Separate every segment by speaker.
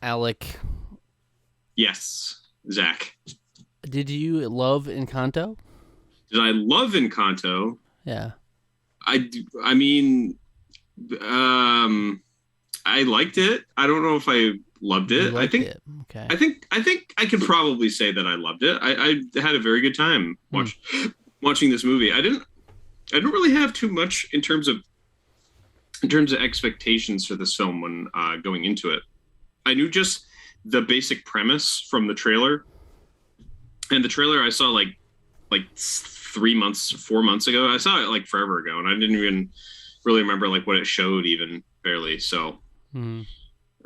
Speaker 1: Alec,
Speaker 2: Yes, Zach.
Speaker 1: did you love Encanto?
Speaker 2: Did I love Encanto?
Speaker 1: Yeah,
Speaker 2: I mean, um, I liked it. I don't know if I loved
Speaker 1: you
Speaker 2: it. I
Speaker 1: liked
Speaker 2: think
Speaker 1: it. Okay.
Speaker 2: I think I think I could probably say that I loved it. I had a very good time
Speaker 1: Hmm.
Speaker 2: watching this movie. I didn't really have too much in terms of expectations for this film when going into it. I knew just the basic premise from the trailer, and the trailer I saw like 3 months, 4 months ago. I saw it like forever ago, and I didn't even really remember like what it showed, even barely. So
Speaker 1: Hmm.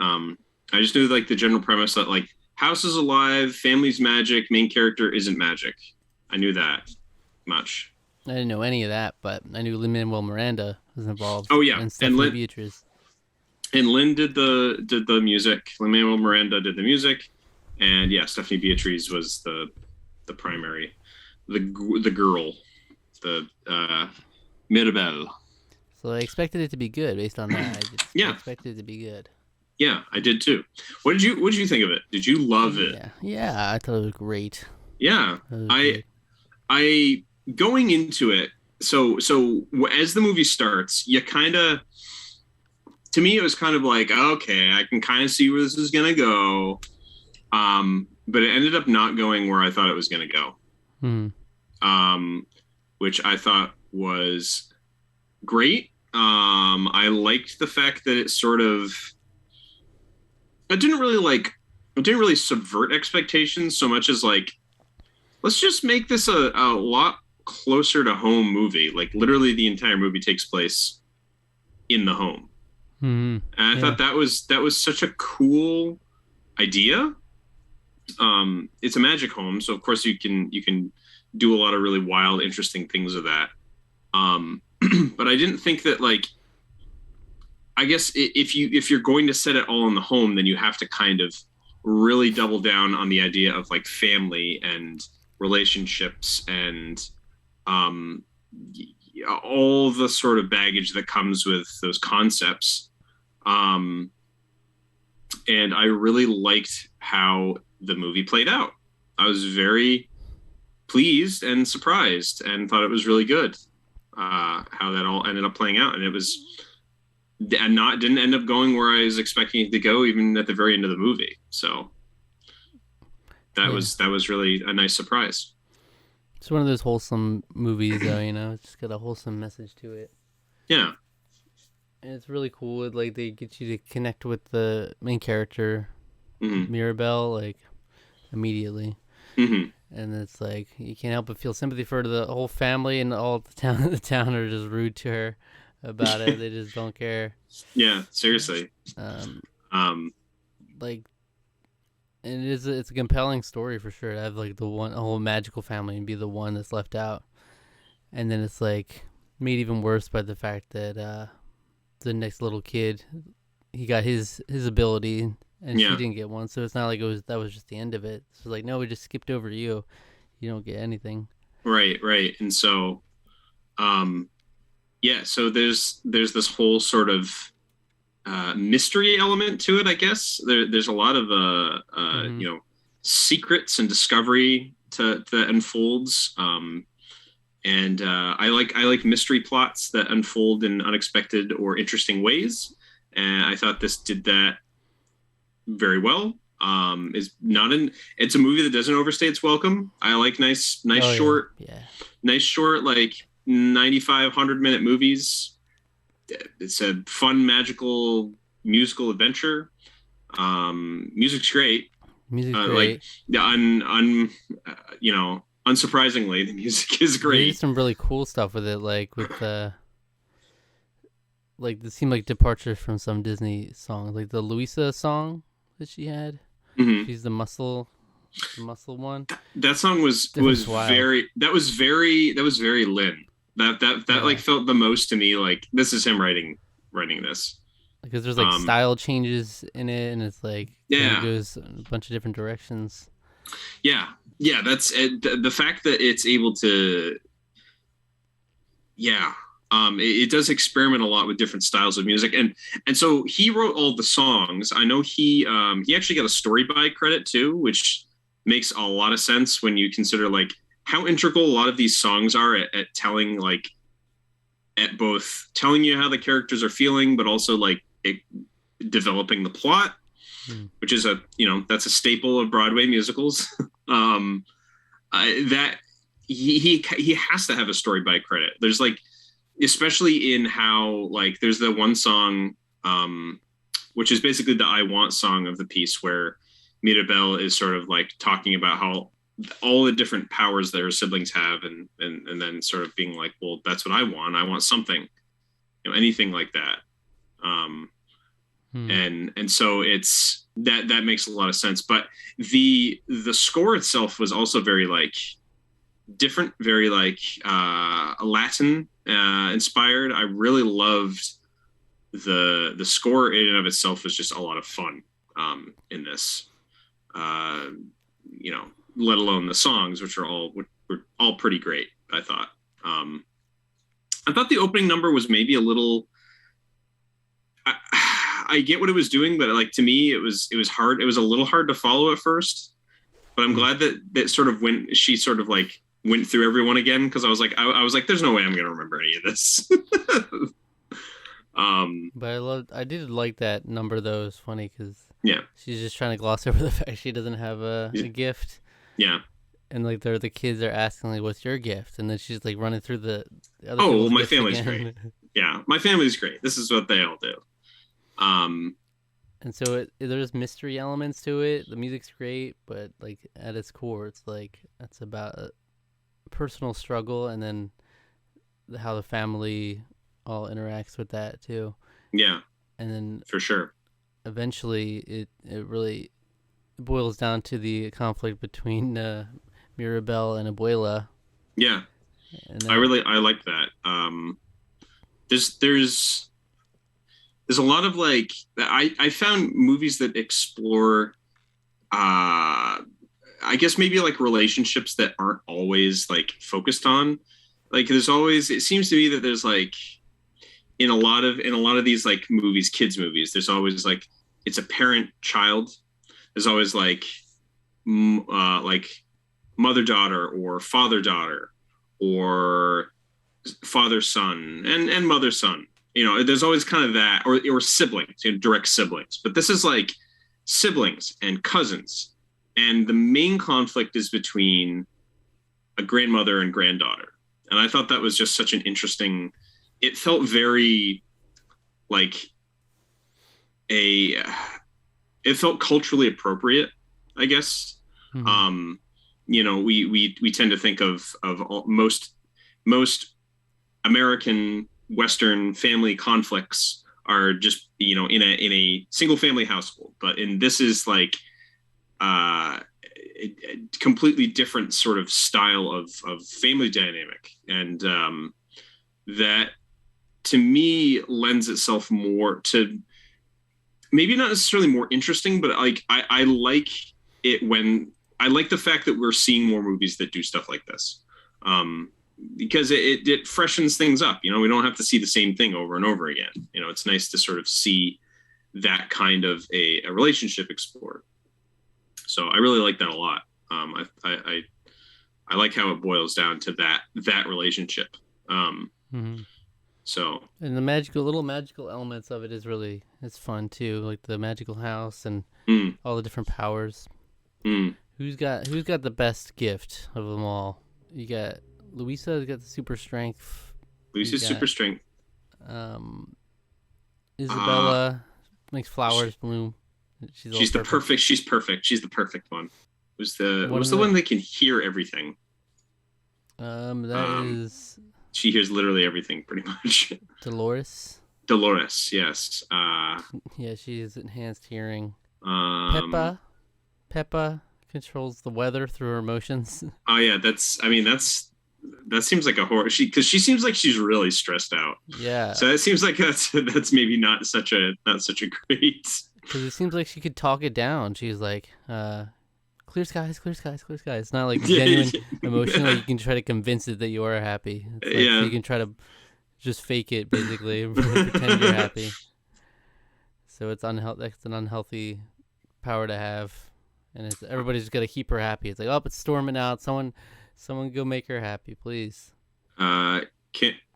Speaker 2: um, I just knew like the general premise that like house is alive, family's magic, main character isn't magic. I knew that much.
Speaker 1: I didn't know any of that, but I knew Lin-Manuel Miranda was involved
Speaker 2: Oh yeah,
Speaker 1: and Stephanie Beatriz.
Speaker 2: And Lynn did the music. Lin Manuel Miranda did the music, and yeah, Stephanie Beatriz was the primary, the girl, the Mirabelle.
Speaker 1: So I expected it to be good based on that. I
Speaker 2: Yeah,
Speaker 1: expected it to be good.
Speaker 2: yeah, I did too. What did you think of it? Did you love it?
Speaker 1: Yeah, yeah, I thought it was great.
Speaker 2: Yeah,
Speaker 1: It was
Speaker 2: I
Speaker 1: great.
Speaker 2: I going into it. So as the movie starts, you kind of to me it was kind of like okay, I can kind of see where this is gonna go. But it ended up not going where I thought it was gonna go.
Speaker 1: Hmm.
Speaker 2: Which I thought was great. I liked the fact that it didn't really it didn't really subvert expectations so much as like let's just make this a lot closer to home movie. Like literally the entire movie takes place in the home.
Speaker 1: Hmm.
Speaker 2: And I
Speaker 1: Yeah.
Speaker 2: thought that was such a cool idea. It's a magic home, so of course you can do a lot of really wild, interesting things with that. Um, but I didn't think that like I guess if you're going to set it all in the home, then you have to kind of really double down on the idea of like family and relationships and um, all the sort of baggage that comes with those concepts. Um, and I really liked how the movie played out. I was very pleased and surprised and thought it was really good how that all ended up playing out. And it was and not didn't end up going where I was expecting it to go, even at the very end of the movie. So
Speaker 1: Yeah.
Speaker 2: that was really a nice surprise.
Speaker 1: It's one of those wholesome movies, though. It's just got a wholesome message to it,
Speaker 2: Yeah.
Speaker 1: and it's really cool. Like they get you to connect with the main character,
Speaker 2: Hmm.
Speaker 1: Mirabelle, like immediately,
Speaker 2: Hmm.
Speaker 1: and it's like you can't help but feel sympathy for the whole family and all the town. The town are just rude to her about it. They just don't care.
Speaker 2: Yeah. Seriously.
Speaker 1: Um,
Speaker 2: Um,
Speaker 1: like and it's a compelling story for sure to have like the one a whole magical family and be the one that's left out, and then it's like made even worse by the fact that the next little kid, he got his ability and she
Speaker 2: yeah.
Speaker 1: didn't get one. So it's not like that was just the end of it. So like, no, we just skipped over you. You don't get anything.
Speaker 2: Right. Right. And so, um, yeah. So there's this whole sort of mystery element to it. I guess there's a lot of
Speaker 1: Mm-hmm.
Speaker 2: secrets and discovery to that unfolds. And I like mystery plots that unfold in unexpected or interesting ways. And I thought this did that very well. Is not in It's a movie that doesn't overstay its welcome. I like nice
Speaker 1: Oh yeah,
Speaker 2: short
Speaker 1: yeah.
Speaker 2: like 95 100 minute movies. It's a fun magical musical adventure. Music's great.
Speaker 1: Music's
Speaker 2: Like
Speaker 1: great.
Speaker 2: the unsurprisingly, the music is
Speaker 1: They did
Speaker 2: great.
Speaker 1: some really cool stuff with it, like with the like it seemed like departure from some Disney songs, like the Louisa song that she had.
Speaker 2: Hmm.
Speaker 1: She's the muscle one.
Speaker 2: That song was
Speaker 1: That was wild.
Speaker 2: that was very Lynn. That like
Speaker 1: Yeah,
Speaker 2: felt the most to me like this is him writing this.
Speaker 1: because there's like
Speaker 2: Um,
Speaker 1: style changes in it, and it's like kind of
Speaker 2: yeah,
Speaker 1: goes in a bunch of different directions.
Speaker 2: yeah, yeah. That's it. The fact that it's able to, yeah. It does experiment a lot with different styles of music, and so he wrote all the songs. I know he actually got a story by credit too, which makes a lot of sense when you consider like how integral a lot of these songs are at telling like at both telling you how the characters are feeling, but also like developing the plot, which is that's a staple of Broadway musicals. That he has to have a story by credit. There's like, especially in how like there's the one song, which is basically the I Want song of the piece, where Mirabelle is sort of like talking about how all the different powers that her siblings have, and then sort of being like, well, that's what I want. I want something, anything like that. And so it's that makes a lot of sense. But the score itself was also very like different, very like Latin inspired. I really loved the score in and of itself was just a lot of fun in this. Let alone the songs, which were all pretty great. I thought. I thought the opening number was maybe a little. I get what it was doing, but like to me, it was hard. It was a little hard to follow at first. But I'm glad that sort of she sort of like went through everyone again, because I was like, there's no way I'm gonna remember any of this.
Speaker 1: But I did like that number though. It was funny because she's just trying to gloss over the fact she doesn't have a gift.
Speaker 2: Yeah.
Speaker 1: And like the kids are asking like, "What's your gift?" And then she's like running through the other.
Speaker 2: Oh, well, my family's great. Yeah, my family's great. This is what they all do.
Speaker 1: And so there's mystery elements to it. The music's great, but like at its core, it's like it's about a personal struggle, and then how the family all interacts with that too.
Speaker 2: Yeah.
Speaker 1: And then
Speaker 2: for sure,
Speaker 1: eventually it really boils down to the conflict between Mirabelle and Abuela.
Speaker 2: Yeah. And then, I like that. There's a lot of like I found movies that explore I guess maybe like relationships that aren't always like focused on, like there's always, it seems to me that there's like in a lot of these like movies, kids movies, there's always like it's a parent child, there's always like mother daughter or father daughter or father son and mother son. There's always kind of that, or siblings, direct siblings. But this is like siblings and cousins, and the main conflict is between a grandmother and granddaughter. And I thought that was just such an interesting. It felt very like it felt culturally appropriate, I guess. Mm-hmm. We tend to think of most American Western family conflicts are just in a single family household, but this is like a completely different sort of style of family dynamic, and that to me lends itself more to maybe not necessarily more interesting, but like I like it when I like the fact that we're seeing more movies that do stuff like this. Because it freshens things up. We don't have to see the same thing over and over again. It's nice to sort of see that kind of a relationship explored. So I really like that a lot. I like how it boils down to that relationship. So, and
Speaker 1: the little magical elements of it it's fun too, like the magical house and all the different powers. Who's got the best gift of them all? You got Luisa's got the super strength.
Speaker 2: Luisa's super strength.
Speaker 1: Isabella makes flowers bloom.
Speaker 2: She's perfect. She's perfect. She's the perfect one. What's the one that can hear everything?
Speaker 1: That is.
Speaker 2: She hears literally everything, pretty much.
Speaker 1: Dolores,
Speaker 2: yes.
Speaker 1: Yeah, she has enhanced hearing. Peppa controls the weather through her emotions. Oh
Speaker 2: yeah, that seems like a horror. Because she seems like she's really stressed out.
Speaker 1: Yeah.
Speaker 2: So it seems like that's maybe not such a great.
Speaker 1: Because it seems like she could talk it down. She's like, clear skies, clear skies, clear skies. It's not like genuine emotion. Like you can try to convince it that you are happy. It's like, so you can try to just fake it basically, pretend you're happy. So it's unhealthy. It's an unhealthy power to have, and it's everybody's got to keep her happy. It's like, oh, it's storming out. Someone go make her happy, please.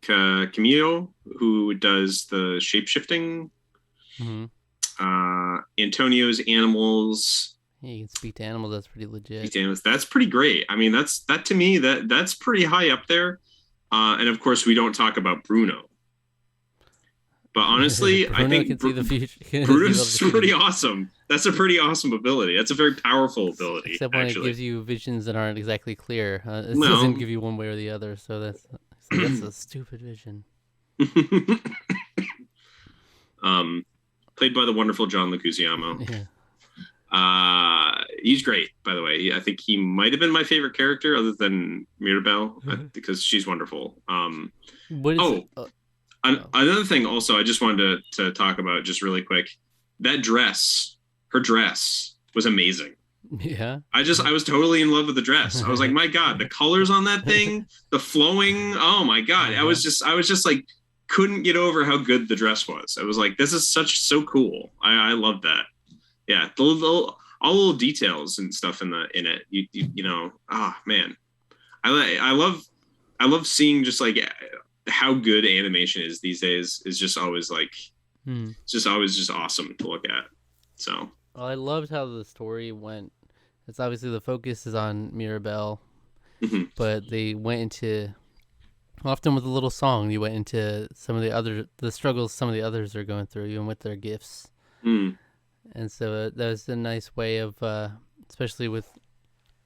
Speaker 2: Camille, who does the shape-shifting. Antonio's animals.
Speaker 1: Yeah, you can speak to animals. That's pretty legit.
Speaker 2: That's pretty great. I mean, that's pretty high up there. And of course, we don't talk about Bruno. But honestly, I think
Speaker 1: can see the future.
Speaker 2: Bruno's pretty awesome. That's a pretty awesome ability. That's a very powerful ability.
Speaker 1: Except when it gives you visions that aren't exactly clear. It doesn't give you one way or the other. So that's a stupid vision.
Speaker 2: Played by the wonderful John Leguizamo.
Speaker 1: Yeah.
Speaker 2: He's great, by the way. I think he might have been my favorite character other than Mirabelle because she's wonderful. Another thing also I just wanted to talk about just really quick. That dress, her dress was amazing.
Speaker 1: Yeah.
Speaker 2: I was totally in love with the dress. I was like, my God, the colors on that thing, the flowing. Oh my God. I was just like, couldn't get over how good the dress was. I was like, this is so cool. I love that. Yeah. All little details and stuff in it. You know, man, I love seeing just like how good animation is these days. Is just always like, it's just always just awesome to look at. So.
Speaker 1: Well, I loved how the story went. It's obviously the focus is on Mirabelle, but they went into, often with a little song, you went into some of the struggles some of the others are going through, even with their gifts. And so that was a nice way of, especially with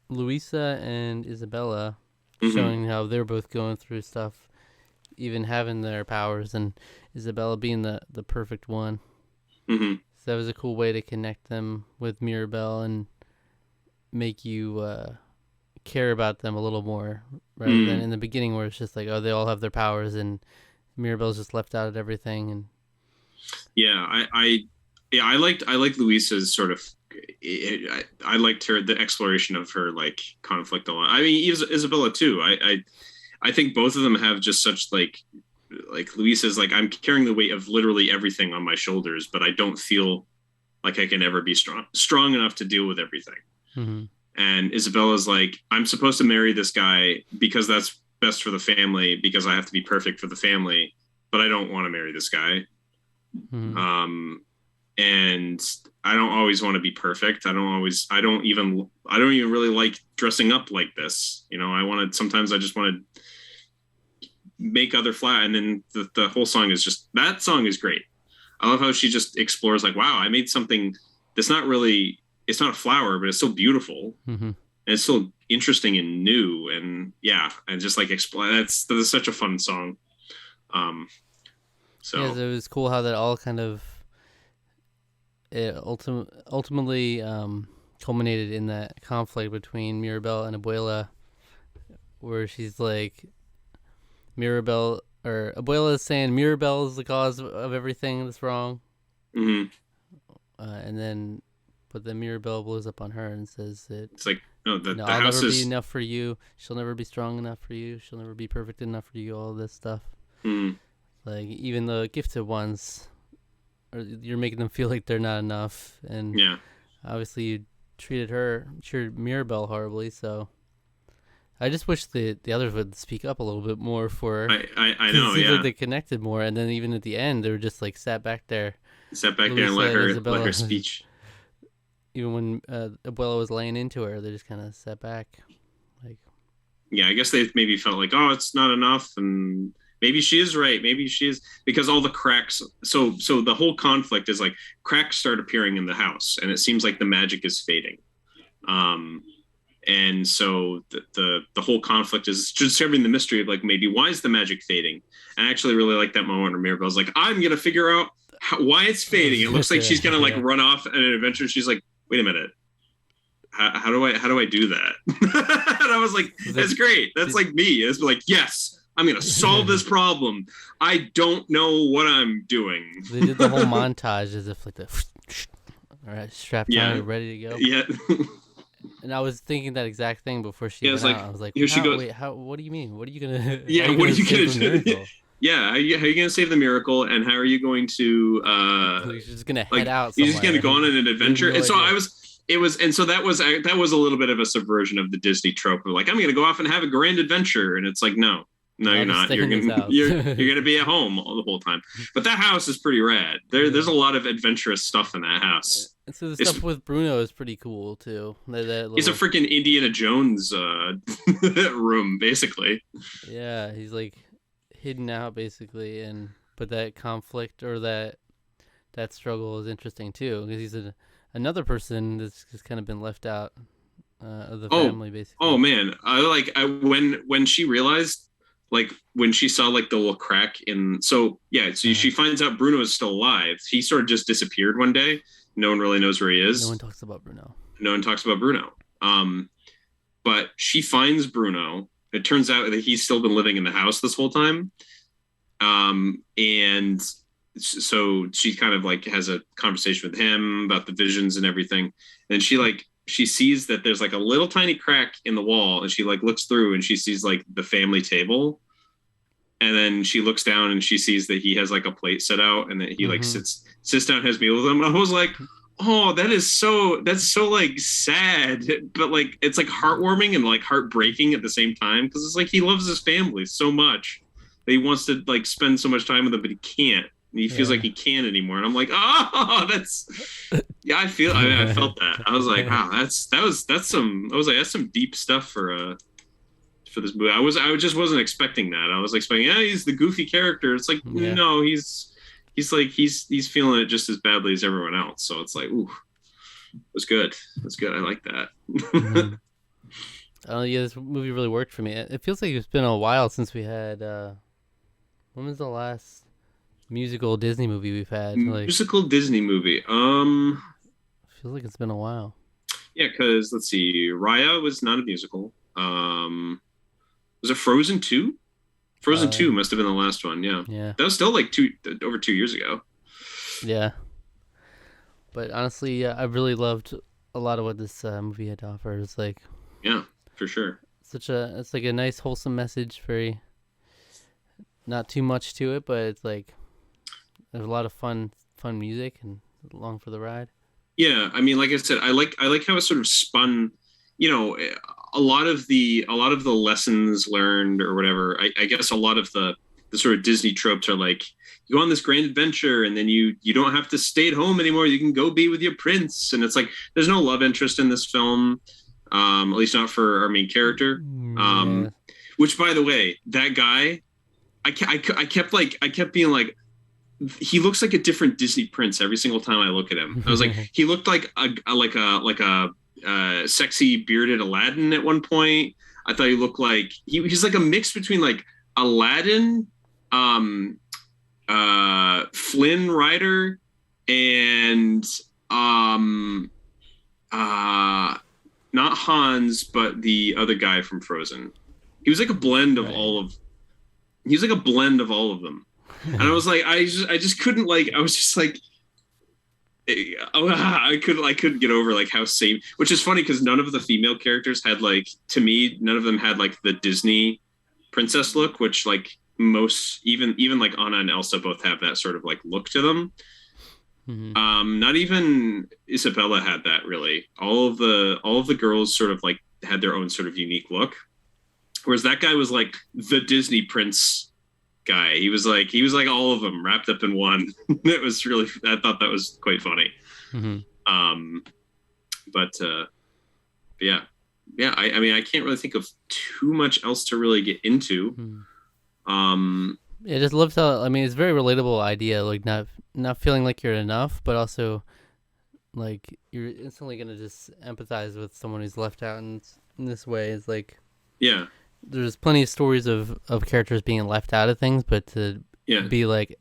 Speaker 1: Luisa and Isabella, showing how they're both going through stuff, even having their powers, and Isabella being the perfect one. So that was a cool way to connect them with Mirabelle and make you care about them a little more, rather than in the beginning where it's just like, oh, they all have their powers and Mirabelle's just left out of everything. And
Speaker 2: I liked Luisa's sort of. I liked the exploration of her like conflict a lot. I mean, Isabella too. I think both of them have just such like Luisa's like, I'm carrying the weight of literally everything on my shoulders, but I don't feel like I can ever be strong enough to deal with everything. And Isabella's like, I'm supposed to marry this guy because that's best for the family, because I have to be perfect for the family, but I don't want to marry this guy. And I don't always want to be perfect. I don't even really like dressing up like this. You know, sometimes I just want to make other flat. And then the whole song is just, that song is great. I love how she just explores like, wow, I made something that's it's not a flower, but it's still beautiful. And it's still interesting and new. And and just like explain, that's such a fun song. So
Speaker 1: it was cool how that all kind of, it ultimately culminated in that conflict between Mirabelle and Abuela, where she's like, Abuela is saying Mirabelle is the cause of everything that's wrong. But then Mirabelle blows up on her and says that
Speaker 2: it's like, no, the
Speaker 1: I'll
Speaker 2: house
Speaker 1: never
Speaker 2: is
Speaker 1: be enough for you. She'll never be strong enough for you. She'll never be perfect enough for you. All this stuff. Like, even the gifted ones, you're making them feel like they're not enough. And obviously you treated Mirabelle horribly. So I just wish the others would speak up a little bit more for her.
Speaker 2: I know,
Speaker 1: it seems like they connected more. And then even at the end, they were just like sat back there
Speaker 2: and let her speech.
Speaker 1: Even when Abuela was laying into her, they just kind of sat back. Like,
Speaker 2: I guess they maybe felt like, oh, it's not enough, and maybe she is right. Maybe she is, because all the cracks. So the whole conflict is like cracks start appearing in the house, and it seems like the magic is fading. And so the whole conflict is just serving the mystery of like, maybe why is the magic fading? And I actually really like that moment where Mirabelle's like, I'm gonna figure out why it's fading. It looks like she's gonna like run off on an adventure. She's like, wait a minute, how do I do that? And I was like, that's great. That's like me. It's like, yes, I'm gonna solve this problem. I don't know what I'm doing.
Speaker 1: They did the whole montage as if like all right, strapped on, ready to go.
Speaker 2: Yeah.
Speaker 1: And I was thinking that exact thing before she went out. I was like,
Speaker 2: here she goes.
Speaker 1: Wait, what do you mean? What are you gonna?
Speaker 2: Yeah, what are you gonna do? Yeah, how are you going to save the miracle, and how are you going to
Speaker 1: He's just gonna head
Speaker 2: like
Speaker 1: out
Speaker 2: you're just going to
Speaker 1: somewhere.
Speaker 2: go on an
Speaker 1: They have
Speaker 2: adventure?
Speaker 1: no
Speaker 2: And so
Speaker 1: idea.
Speaker 2: and so that was a little bit of a subversion of the Disney trope of like I'm going to go off and have a grand adventure, and it's like no,
Speaker 1: No,
Speaker 2: you're
Speaker 1: I'll just
Speaker 2: not.
Speaker 1: stay in his house.
Speaker 2: You're going to be at home all the whole time. But that house is pretty rad. There's
Speaker 1: Yeah.
Speaker 2: a lot of adventurous stuff in that house.
Speaker 1: And so the
Speaker 2: It's
Speaker 1: stuff with Bruno is pretty cool too. That
Speaker 2: it's a
Speaker 1: little,
Speaker 2: freaking Indiana Jones room basically.
Speaker 1: yeah, he's like hidden out basically, and but that conflict or that struggle is interesting too because he's another person that's just kind of been left out of the
Speaker 2: Oh,
Speaker 1: family
Speaker 2: oh
Speaker 1: basically.
Speaker 2: man. When she realized like when she saw like the little crack in so
Speaker 1: Uh,
Speaker 2: she finds out Bruno is still alive. He sort of just disappeared one day. No one really knows where he
Speaker 1: no one
Speaker 2: is.
Speaker 1: talks about Bruno.
Speaker 2: No one talks about Bruno. But she finds Bruno. It turns out that he's still been living in the house this whole time. And so she kind of like has a conversation with him about the visions and everything. And she sees that there's like a little tiny crack in the wall, and she like looks through and she sees like the family table. And then she looks down and she sees that he has like a plate set out, and that he like
Speaker 1: Mm-hmm.
Speaker 2: sits down, has meal with them. I was like, oh, that's so like sad, but like it's like heartwarming and like heartbreaking at the same time, because it's like he loves his family so much that he wants to like spend so much time with them, but he can't. And he feels like
Speaker 1: Yeah.
Speaker 2: he can't anymore. And I'm like, oh, that's yeah. I felt that. I was like, wow, that's some deep stuff for this movie. I just wasn't expecting that. I was expecting, yeah, he's the goofy character. It's like,
Speaker 1: Yeah.
Speaker 2: no, he's feeling it just as badly as everyone else. So it's like, ooh, it was good. It's good. I like that.
Speaker 1: Mm-hmm. Oh yeah, this movie really worked for me. It feels like it's been a while since we had. When was the last musical Disney movie we've had? Like,
Speaker 2: Musical Disney movie.
Speaker 1: feels like it's been a while.
Speaker 2: Yeah, because let's see, Raya was not a musical. Was it Frozen 2? Frozen
Speaker 1: Uh,
Speaker 2: 2 must have been the last one. Yeah,
Speaker 1: yeah,
Speaker 2: that was still like over 2 years ago.
Speaker 1: yeah. But honestly, I really loved a lot of what this movie had to offer. It's like
Speaker 2: Yeah, for sure.
Speaker 1: it's like a nice wholesome message. Very not too much to it, but it's like there's a lot of fun music and along for the ride.
Speaker 2: Yeah, I mean, like I said, I like how it sort of spun. You know, a lot of the lessons learned or whatever. I guess a lot of the sort of Disney tropes are like you go on this grand adventure, and then you don't have to stay at home anymore. You can go be with your prince, and it's like there's no love interest in this film, at least not for our main character.
Speaker 1: Yeah.
Speaker 2: Um, which, by the way, that guy, I kept being like, he looks like a different Disney prince every single time I look at him. I was like, he looked like a sexy bearded Aladdin at one point. I thought he looked like he's like a mix between like Aladdin, um, Flynn Rider, and um, uh, not Hans, but the other guy from Frozen. He was like a blend of
Speaker 1: Right.
Speaker 2: all of. He was like a blend of all of them, and I was like, I just couldn't like. I was just like, I couldn't get over like how same. Which is funny because none of the female characters had like, to me, none of them had like the Disney princess look, which like most even like Anna and Elsa both have that sort of like look to them.
Speaker 1: Hmm.
Speaker 2: Not even Isabella had that really. All of the girls sort of like had their own sort of unique look, whereas that guy was like the Disney prince guy. He was like all of them wrapped up in one. It was really, I thought that was quite funny.
Speaker 1: Hmm.
Speaker 2: Um, but yeah, I mean, I can't really think of too much else to really get into.
Speaker 1: Hmm.
Speaker 2: Um,
Speaker 1: Yeah, just loves how. I mean, it's a very relatable idea. Like not feeling like you're enough, but also like you're instantly gonna just empathize with someone who's left out in this way. It's like
Speaker 2: yeah,
Speaker 1: there's plenty of stories of characters being left out of things, but to
Speaker 2: yeah,
Speaker 1: be like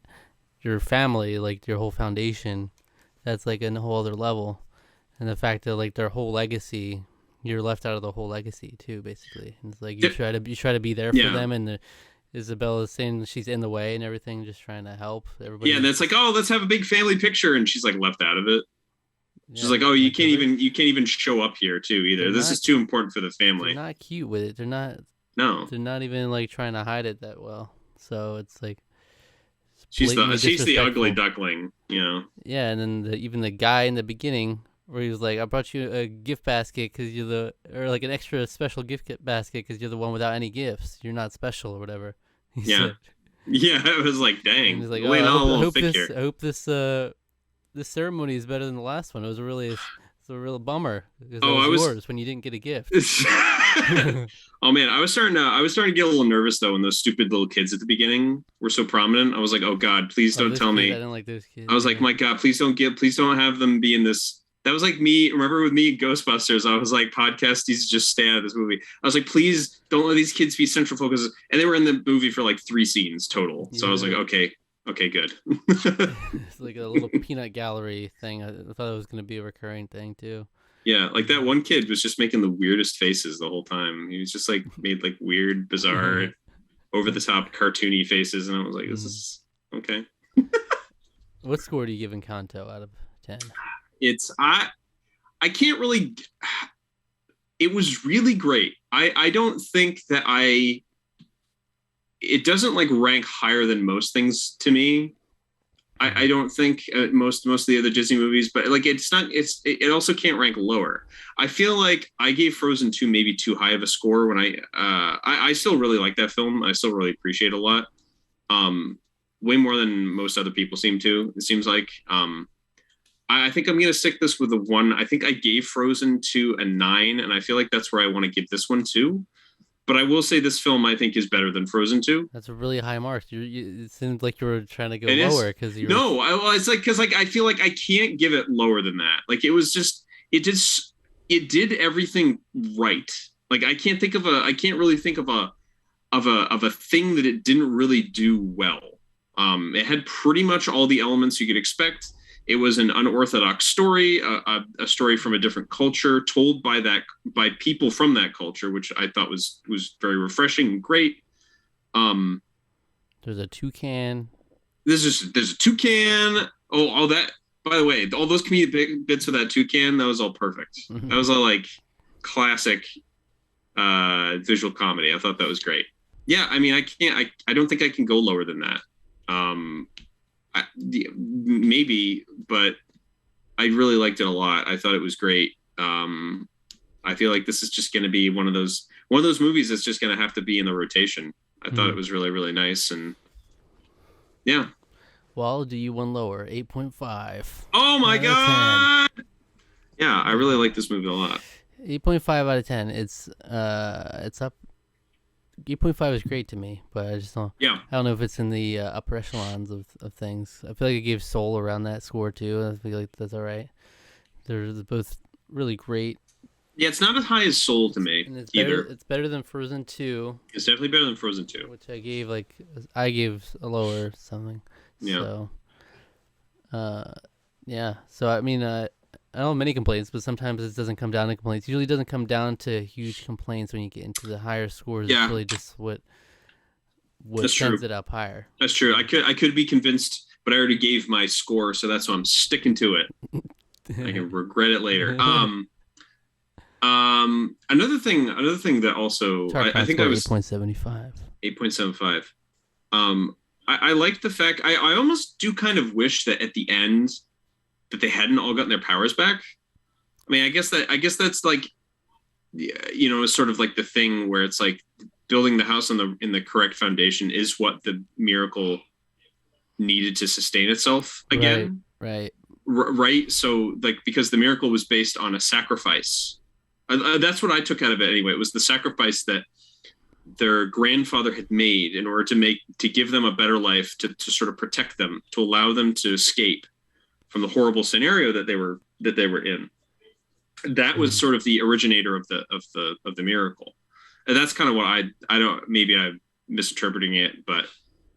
Speaker 1: your family, like your whole foundation, that's like a whole other level. And the fact that like their whole legacy, you're left out of the whole legacy too, basically. And it's like you try to be there for
Speaker 2: yeah.
Speaker 1: them, and Isabella's saying she's in the way and everything, just trying to help
Speaker 2: Yeah, and
Speaker 1: everybody.
Speaker 2: it's like, oh, let's have a big family picture, and she's like left out of it. She's
Speaker 1: Yeah,
Speaker 2: like, oh,
Speaker 1: like
Speaker 2: you can't even show up here too
Speaker 1: they're
Speaker 2: either. This is
Speaker 1: not
Speaker 2: too important for the
Speaker 1: they're
Speaker 2: family.
Speaker 1: not cute with it.
Speaker 2: No,
Speaker 1: They're not even like trying to hide it that well. So it's like blatantly
Speaker 2: she's the ugly
Speaker 1: disrespectful.
Speaker 2: duckling, you know.
Speaker 1: Yeah, and then even the guy in the beginning where he was like, "I brought you a gift basket because you're the, or like an extra special basket because you're the one without any gifts. You're not special or whatever." He
Speaker 2: Yeah.
Speaker 1: said,
Speaker 2: Yeah, it was like,
Speaker 1: and
Speaker 2: dang,
Speaker 1: he's like, "Oh,
Speaker 2: laying on a
Speaker 1: I
Speaker 2: little
Speaker 1: hope
Speaker 2: thick
Speaker 1: this,
Speaker 2: here.
Speaker 1: this ceremony is better than the last one. It was it's a real bummer because that
Speaker 2: Oh,
Speaker 1: was
Speaker 2: I was
Speaker 1: yours when you didn't get a gift."
Speaker 2: Oh man, I was starting to get a little nervous though when those stupid little kids at the beginning were so prominent. I was like, "Oh god, please
Speaker 1: Oh,
Speaker 2: don't
Speaker 1: those
Speaker 2: tell
Speaker 1: kids! I
Speaker 2: me."
Speaker 1: didn't like those
Speaker 2: I
Speaker 1: kids.
Speaker 2: was like,
Speaker 1: Yeah.
Speaker 2: "My god, please don't have them be in this." That was like me, remember with me in Ghostbusters, I was like, podcast needs to just stay out of this movie. I was like, please don't let these kids be central focus. And they were in the movie for like 3 scenes total. So I was like,
Speaker 1: Yeah.
Speaker 2: okay, good.
Speaker 1: It's like a little peanut gallery thing. I thought it was going to be a recurring thing too.
Speaker 2: Yeah, like that one kid was just making the weirdest faces the whole time. He was just like made like weird, bizarre, over the top, cartoony faces, and I was like, this is okay.
Speaker 1: What score do you give Encanto out of 10?
Speaker 2: It's I can't really. It was really great. I don't think that it doesn't like rank higher than most things to me. I don't think most of the other Disney movies, but like it also can't rank lower. I feel like I gave Frozen 2 maybe too high of a score when I still really like that film. I still really appreciate it a lot. Way more than most other people seem to. It seems like I think I'm gonna stick this with a 1. I think I gave Frozen 2 a 9, and I feel like that's where I want to give this one too. But I will say this film I think is better than Frozen 2.
Speaker 1: That's a really high mark. It seemed like you were trying to go
Speaker 2: It is.
Speaker 1: lower because you were.
Speaker 2: No, well, it's like because like I feel like I can't give it lower than that. Like it was just it did everything right. Like I can't really think of a thing that it didn't really do well. It had pretty much all the elements you could expect. It was an unorthodox story, a story from a different culture, told by people from that culture, which I thought was very refreshing and great.
Speaker 1: There's a toucan.
Speaker 2: There's a toucan. All that. By the way, all those comedic bits of that toucan, that was all perfect. That was all like classic visual comedy. I thought that was great. Yeah, I mean, I don't think I can go lower than that. Maybe, but I really liked it a lot. I thought it was great. I feel like this is just going to be one of those movies that's just going to have to be in the rotation. I thought it was really, really nice, and yeah.
Speaker 1: Well, do you one lower? 8.5.
Speaker 2: Oh my god! Yeah, I really like this movie a lot.
Speaker 1: 8.5 out of 10. It's up. 8.5 is great to me, but I just don't.
Speaker 2: Yeah.
Speaker 1: I don't know if it's in the upper echelons of things. I feel like I gave Soul around that score too. I feel like that's all right. They're both really great.
Speaker 2: Yeah, it's not as high as Soul to me either.
Speaker 1: It's better than Frozen 2.
Speaker 2: It's definitely better than Frozen 2.
Speaker 1: Which I gave a lower something.
Speaker 2: Yeah.
Speaker 1: So, yeah. So I mean, I don't have many complaints, but sometimes it doesn't come down to complaints. Usually, it doesn't come down to huge complaints when you get into the higher scores.
Speaker 2: Yeah.
Speaker 1: It's really just what
Speaker 2: That's
Speaker 1: sends
Speaker 2: true.
Speaker 1: it up higher.
Speaker 2: That's true. I could be convinced, but I already gave my score, so that's why I'm sticking to it. I can regret it later. Another thing that also I think I was
Speaker 1: 8.75.
Speaker 2: 8.75. I liked the fact I almost do kind of wish that at the end that they hadn't all gotten their powers back. I mean, I guess that's like, you know, it's sort of like the thing where it's like building the house in the correct foundation is what the miracle needed to sustain itself again.
Speaker 1: Right.
Speaker 2: Right. So like, because the miracle was based on a sacrifice. That's what I took out of it anyway. It was the sacrifice that their grandfather had made in order to give them a better life, to sort of protect them, to allow them to escape from the horrible scenario that they were in. That was sort of the originator of the miracle. And that's kind of what I don't, maybe I'm misinterpreting it, but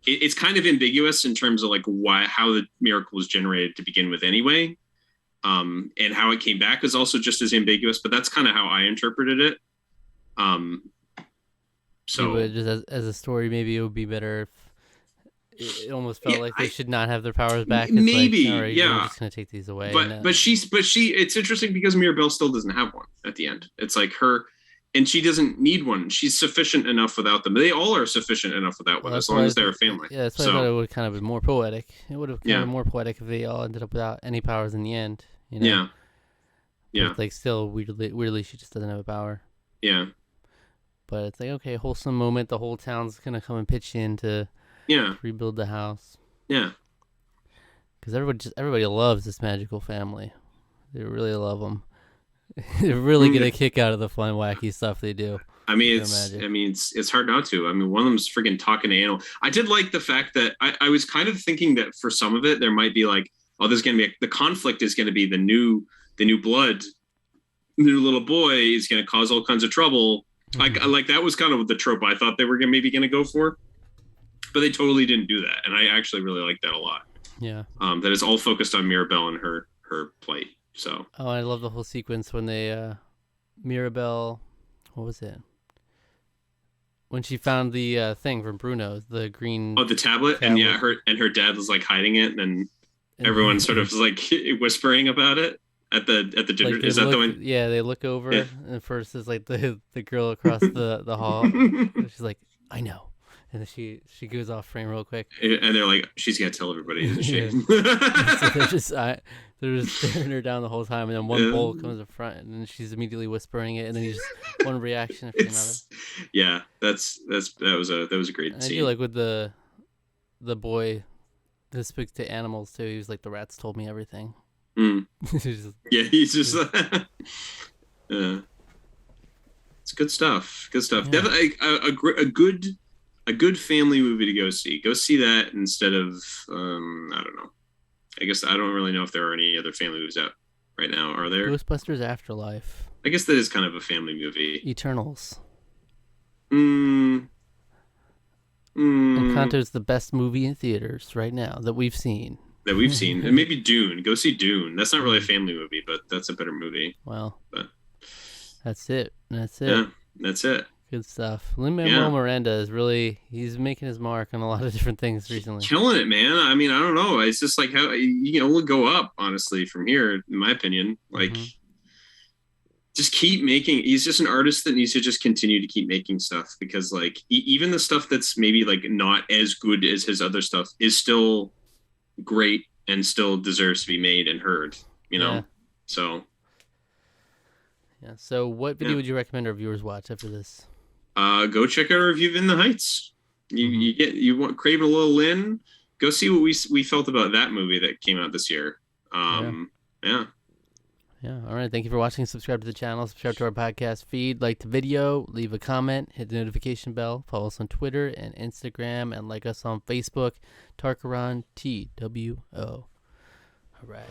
Speaker 2: it's kind of ambiguous in terms of like how the miracle was generated to begin with anyway. And how it came back is also just as ambiguous, but that's kind of how I interpreted it. So
Speaker 1: just as a story, maybe it would be better if it almost felt like they should not have their powers back. It's
Speaker 2: maybe,
Speaker 1: like, all right,
Speaker 2: yeah.
Speaker 1: we're just gonna take these away.
Speaker 2: But she it's interesting because Mirabelle still doesn't have one at the end. It's like and she doesn't need one. She's sufficient enough without them. They all are sufficient enough without one, as long as they're a family.
Speaker 1: Yeah, that's why I thought it would kind of be more poetic. It would have kind of been more poetic if they all ended up without any powers in the end. You know?
Speaker 2: Yeah. Yeah.
Speaker 1: But it's like still weirdly, she just doesn't have a power.
Speaker 2: Yeah.
Speaker 1: But it's like, okay, wholesome moment. The whole town's gonna come and pitch in to rebuild the house.
Speaker 2: Yeah.
Speaker 1: Because everybody loves this magical family. They really love them. They're really get a kick out of the fun, wacky stuff they do.
Speaker 2: I mean, it's hard not to. I mean, one of them's freaking talking to animal. I did like the fact that I was kind of thinking that for some of it there might be like, oh, there's gonna be the conflict is gonna be the new blood, the new little boy is gonna cause all kinds of trouble. Like that was kind of the trope I thought they were maybe gonna go for, but they totally didn't do that, and I actually really like that a lot.
Speaker 1: Yeah.
Speaker 2: That is all focused on Mirabelle and her plight. So.
Speaker 1: Oh, I love the whole sequence when they, Mirabelle, what was it? When she found the thing from Bruno's, the green.
Speaker 2: Oh, the tablet, and yeah, her dad was like hiding it, and everyone sort of was like whispering about it at the dinner. Like, is that the one?
Speaker 1: Yeah, they look over, and first is like the girl across the hall. She's like, I know. And then she goes off frame real quick.
Speaker 2: And they're like, she's gonna tell everybody, isn't she?
Speaker 1: So they're just staring her down the whole time, and then one bowl comes in front, and then she's immediately whispering it, and then you just one reaction after another.
Speaker 2: Yeah, that was a great scene.
Speaker 1: I do like with the boy that speaks to animals too. He was like, the rats told me everything.
Speaker 2: He's just it's good stuff. Good stuff. Yeah. Definitely a good family movie to go see. Go see that instead of I don't know. I guess I don't really know if there are any other family movies out right now. Are there?
Speaker 1: Ghostbusters Afterlife.
Speaker 2: I guess that is kind of a family movie.
Speaker 1: Eternals.
Speaker 2: Encanto
Speaker 1: is the best movie in theaters right now that we've seen.
Speaker 2: And maybe Dune. Go see Dune. That's not really a family movie, but that's a better movie.
Speaker 1: Well,
Speaker 2: but
Speaker 1: that's it.
Speaker 2: Yeah, that's it.
Speaker 1: Good stuff. Lin-Manuel Miranda is he's making his mark on a lot of different things recently.
Speaker 2: Killing it, man. I mean, I don't know. It's just like how you can only go up, honestly, from here, in my opinion. Like, just keep making. He's just an artist that needs to just continue to keep making stuff, because like even the stuff that's maybe like not as good as his other stuff is still great and still deserves to be made and heard. You know, so.
Speaker 1: Yeah. So, what video would you recommend our viewers watch after this?
Speaker 2: Go check out our review of In the Heights. You want craving a little Lynn? Go see what we felt about that movie that came out this year. Yeah.
Speaker 1: All right. Thank you for watching. Subscribe to the channel. Subscribe to our podcast feed. Like the video. Leave a comment. Hit the notification bell. Follow us on Twitter and Instagram, and like us on Facebook. Tarqaron TWO. All right.